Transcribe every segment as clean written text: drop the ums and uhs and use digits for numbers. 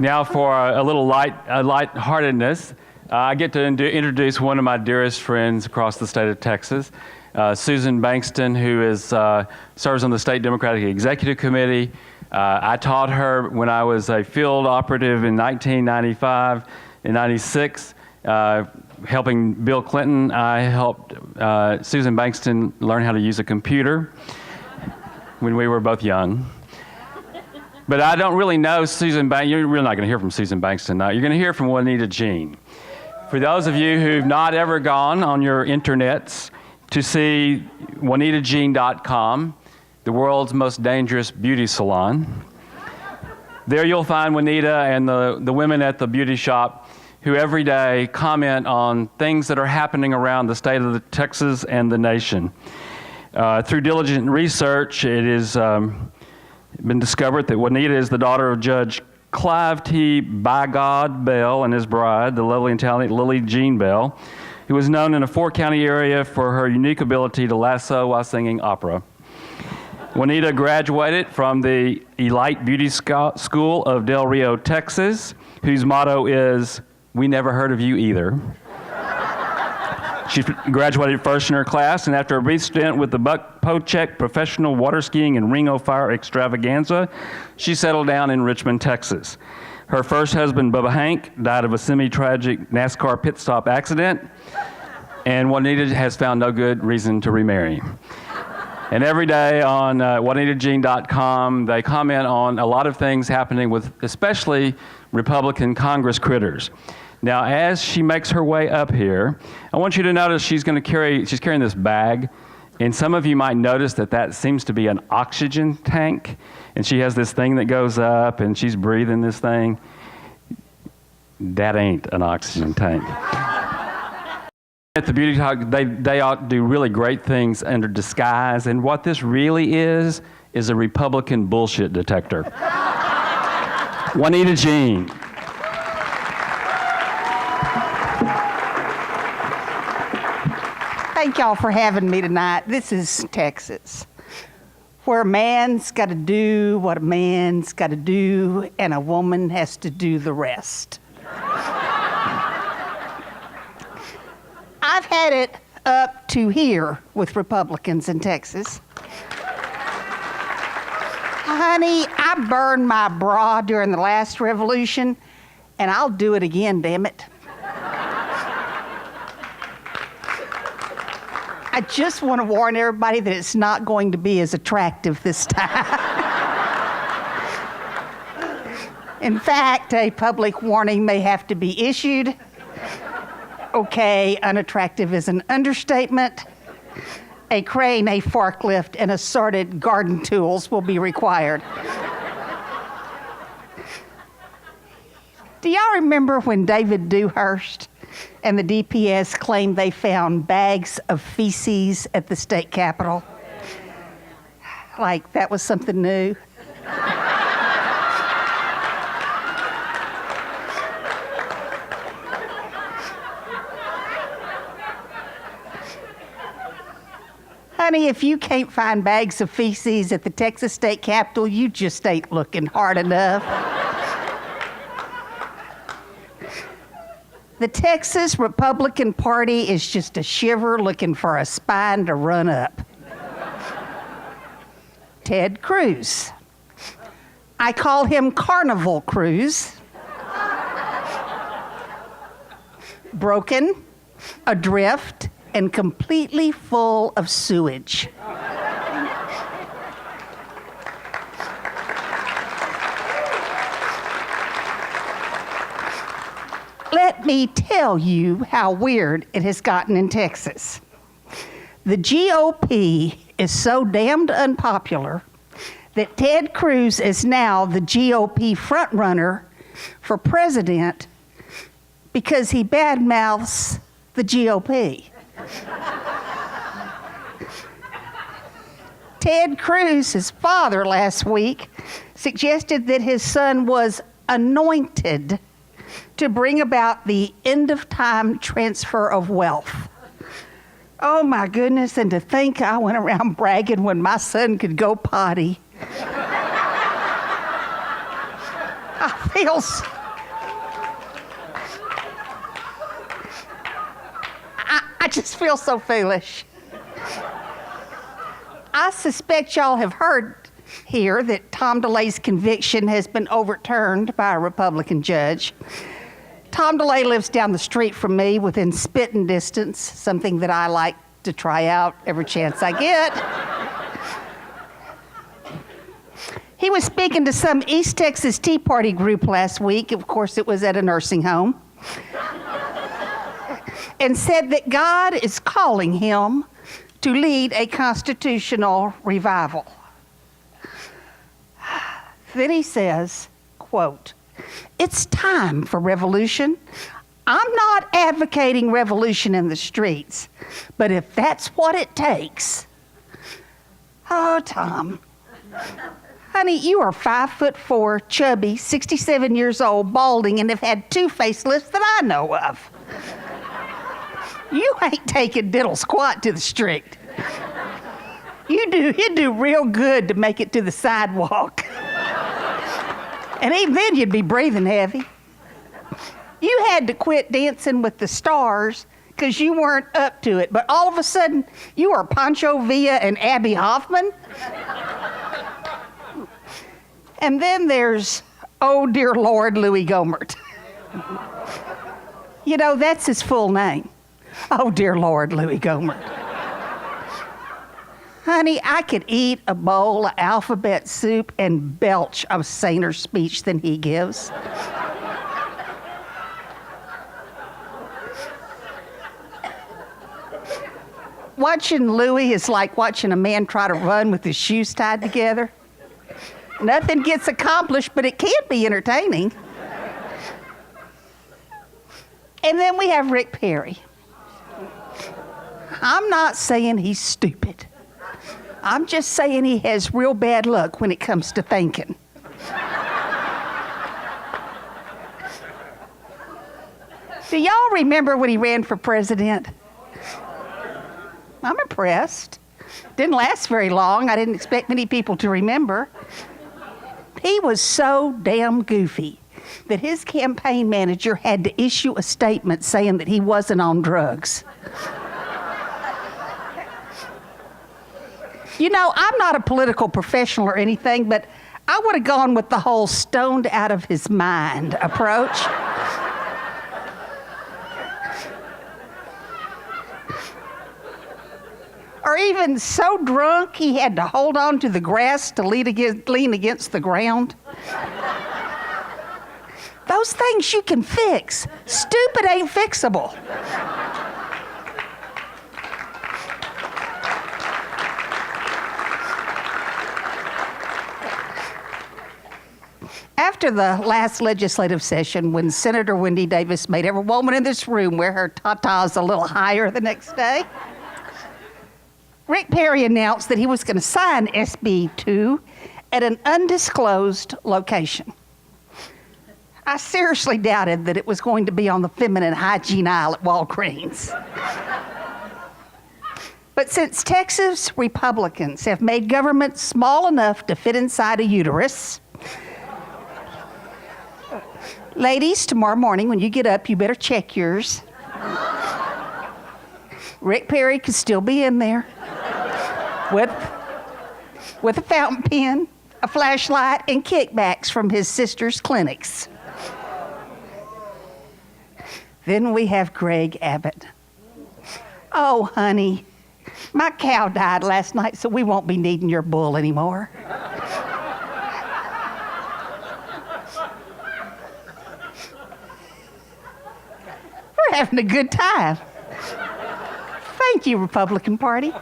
Now for a little lightheartedness, I get to introduce one of my dearest friends across the state of Texas, Susan Bankston, who serves on the State Democratic Executive Committee. I taught her when I was a field operative in 1995 and 96, helping Bill Clinton. I helped Susan Bankston learn how to use a computer when we were both young. But I don't really know Susan Bankston. You're really not going to hear from Susan Bankston tonight. You're going to hear from Juanita Jean. For those of you who've not ever gone on your internets to see JuanitaJean.com, the world's most dangerous beauty salon, there you'll find Juanita and the women at the beauty shop who every day comment on things that are happening around the state of Texas and the nation. Through diligent research, it is been discovered that Juanita is the daughter of Judge Clive T. By God Bell and his bride, the lovely and talented Lily Jean Bell, who was known in a four-county area for her unique ability to lasso while singing opera. Juanita graduated from the Elite Beauty School of Del Rio, Texas, whose motto is, "We never heard of you either." She graduated first in her class, and after a brief stint with the Buck Pochek Professional Water Skiing and Ring o' Fire Extravaganza, she settled down in Richmond, Texas. Her first husband, Bubba Hank, died of a semi-tragic NASCAR pit stop accident, and Juanita has found no good reason to remarry. And every day on JuanitaJean.com, they comment on a lot of things happening with especially Republican Congress critters. Now, as she makes her way up here, I want you to notice she's carrying this bag, and some of you might notice that seems to be an oxygen tank, and she has this thing that goes up, and she's breathing this thing. That ain't an oxygen tank. At the Beauty Talk, they ought to do really great things under disguise, and what this really is a Republican bullshit detector. Juanita Jean. Thank y'all for having me tonight. This is Texas, where a man's got to do what a man's got to do, and a woman has to do the rest. I've had it up to here with Republicans in Texas. Honey, I burned my bra during the last revolution, and I'll do it again, damn it. I just want to warn everybody that it's not going to be as attractive this time. In fact, a public warning may have to be issued. Okay, unattractive is an understatement. A crane, a forklift, and assorted garden tools will be required. Do y'all remember when David Dewhurst and the DPS claimed they found bags of feces at the state capitol? Like that was something new. Honey, if you can't find bags of feces at the Texas state capitol, you just ain't looking hard enough. The Texas Republican Party is just a shiver looking for a spine to run up. Ted Cruz. I call him Carnival Cruz. Broken, adrift, and completely full of sewage. Let me tell you how weird it has gotten in Texas. The GOP is so damned unpopular that Ted Cruz is now the GOP frontrunner for president because he badmouths the GOP. Ted Cruz's father last week suggested that his son was anointed to bring about the end-of-time transfer of wealth. Oh my goodness, and to think I went around bragging when my son could go potty. I feel I just feel so foolish. I suspect y'all have heard here that Tom DeLay's conviction has been overturned by a Republican judge. Tom DeLay lives down the street from me within spitting distance, something that I like to try out every chance I get. He was speaking to some East Texas Tea Party group last week. Of course, it was at a nursing home. And said that God is calling him to lead a constitutional revival. Then he says, quote, "It's time for revolution. I'm not advocating revolution in the streets, but if that's what it takes." Oh, Tom. Honey, you are 5'4", chubby, 67 years old, balding, and have had 2 facelifts that I know of. You ain't taking diddle squat to the street. You'd do real good to make it to the sidewalk. And even then you'd be breathing heavy. You had to quit Dancing with the Stars because you weren't up to it, but all of a sudden you are Pancho Villa and Abby Hoffman. And then there's, oh dear Lord, Louis Gohmert. You know, that's his full name. Oh dear Lord, Louis Gohmert. Honey, I could eat a bowl of alphabet soup and belch a saner speech than he gives. Watching Louis is like watching a man try to run with his shoes tied together. Nothing gets accomplished, but it can be entertaining. And then we have Rick Perry. I'm not saying he's stupid. I'm just saying he has real bad luck when it comes to thinking. Do y'all remember when he ran for president? I'm impressed. Didn't last very long. I didn't expect many people to remember. He was so damn goofy that his campaign manager had to issue a statement saying that he wasn't on drugs. You know, I'm not a political professional or anything, but I would have gone with the whole stoned out of his mind approach. Or even so drunk he had to hold on to the grass to lean against the ground. Those things you can fix. Stupid ain't fixable. After the last legislative session, when Senator Wendy Davis made every woman in this room wear her tatas a little higher the next day, Rick Perry announced that he was going to sign SB 2 at an undisclosed location. I seriously doubted that it was going to be on the feminine hygiene aisle at Walgreens. But since Texas Republicans have made government small enough to fit inside a uterus, ladies, tomorrow morning when you get up, you better check yours. Rick Perry could still be in there with a fountain pen, a flashlight, and kickbacks from his sister's clinics. Then we have Greg Abbott. Oh, honey, my cow died last night, so we won't be needing your bull anymore. We're having a good time. Thank you, Republican Party.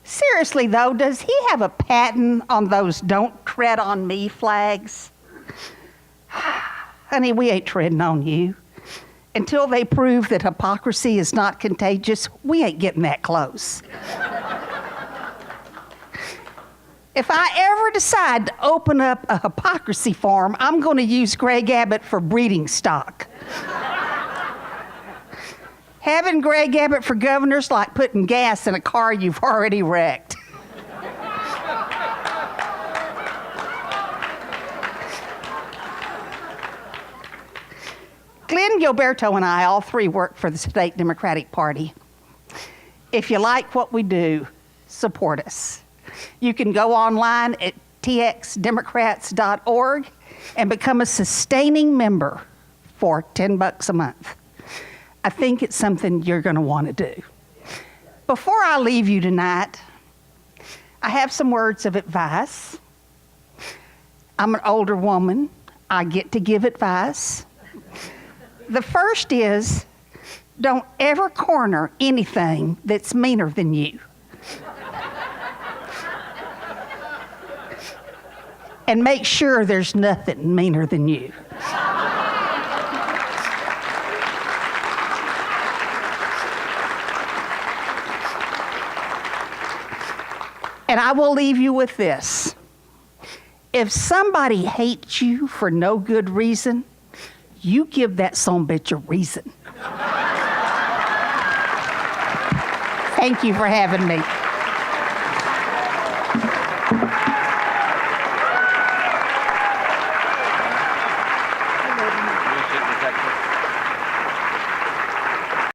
Seriously, though, does he have a patent on those "Don't Tread on Me" flags? Honey, we ain't treading on you. Until they prove that hypocrisy is not contagious, we ain't getting that close. If I ever decide to open up a hypocrisy farm, I'm going to use Greg Abbott for breeding stock. Having Greg Abbott for governor's like putting gas in a car you've already wrecked. Glenn Gilberto and I, all three, work for the State Democratic Party. If you like what we do, support us. You can go online at txdemocrats.org and become a sustaining member for $10 a month. I think it's something you're going to want to do. Before I leave you tonight, I have some words of advice. I'm an older woman. I get to give advice. The first is, don't ever corner anything that's meaner than you. And make sure there's nothing meaner than you. And I will leave you with this. If somebody hates you for no good reason, you give that sumbitch a reason. Thank you for having me.